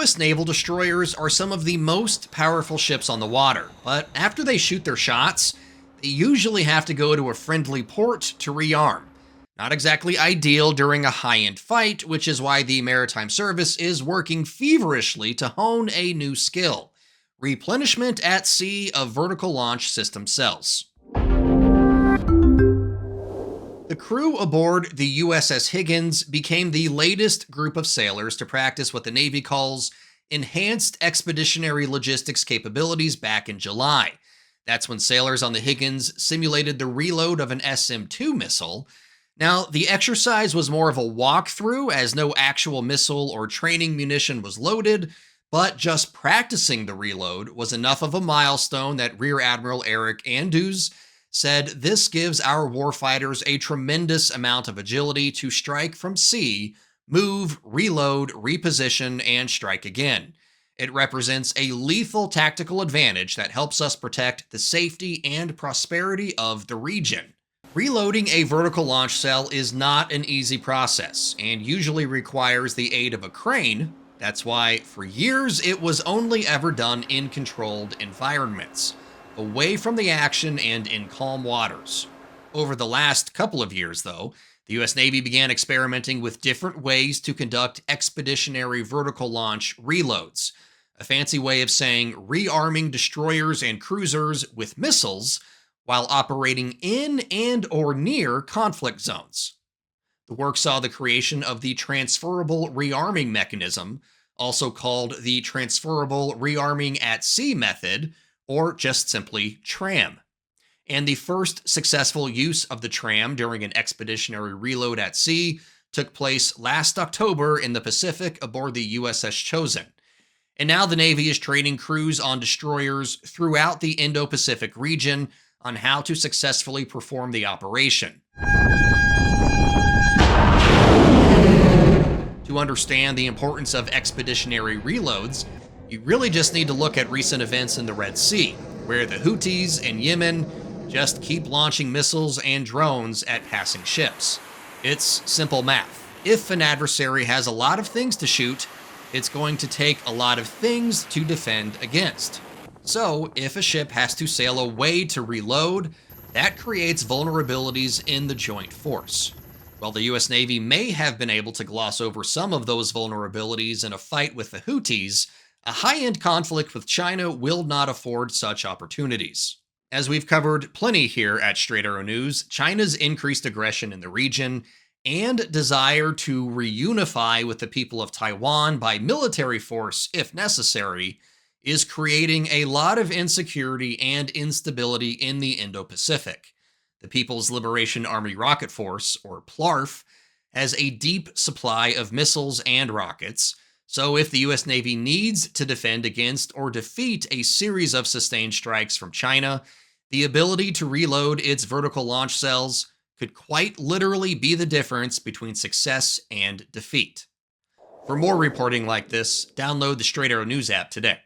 U.S. naval destroyers are some of the most powerful ships on the water, but after they shoot their shots, they usually have to go to a friendly port to rearm. Not exactly ideal during a high-end fight, which is why the Maritime Service is working feverishly to hone a new skill: replenishment at sea of vertical launch system cells. The crew aboard the USS Higgins became the latest group of sailors to practice what the Navy calls enhanced expeditionary logistics capabilities back in July. That's when sailors on the Higgins simulated the reload of an SM-2 missile. Now, the exercise was more of a walkthrough, as no actual missile or training munition was loaded, but just practicing the reload was enough of a milestone that Rear Admiral Eric Andrews said this gives our warfighters a tremendous amount of agility to strike from sea, move, reload, reposition, and strike again. It represents a lethal tactical advantage that helps us protect the safety and prosperity of the region. Reloading a vertical launch cell is not an easy process and usually requires the aid of a crane. That's why, for years, it was only ever done in controlled environments, away from the action and in calm waters. Over the last couple of years, though, the U.S. Navy began experimenting with different ways to conduct expeditionary vertical launch reloads, a fancy way of saying rearming destroyers and cruisers with missiles while operating in and or near conflict zones. The work saw the creation of the transferable rearming mechanism, also called the transferable rearming at sea method, or just simply TRAM. And the first successful use of the TRAM during an expeditionary reload at sea took place last October in the Pacific aboard the USS Chosen. And now the Navy is training crews on destroyers throughout the Indo-Pacific region on how to successfully perform the operation. To understand the importance of expeditionary reloads, you really just need to look at recent events in the Red Sea, where the Houthis in Yemen just keep launching missiles and drones at passing ships. It's simple math. If an adversary has a lot of things to shoot, it's going to take a lot of things to defend against. So, if a ship has to sail away to reload, that creates vulnerabilities in the joint force. While the US Navy may have been able to gloss over some of those vulnerabilities in a fight with the Houthis, a high-end conflict with China will not afford such opportunities. As we've covered plenty here at Straight Arrow News, China's increased aggression in the region and desire to reunify with the people of Taiwan by military force, if necessary, is creating a lot of insecurity and instability in the Indo-Pacific. The People's Liberation Army Rocket Force, or PLARF, has a deep supply of missiles and rockets, so if the US Navy needs to defend against or defeat a series of sustained strikes from China, the ability to reload its vertical launch cells could quite literally be the difference between success and defeat. For more reporting like this, download the Straight Arrow News app today.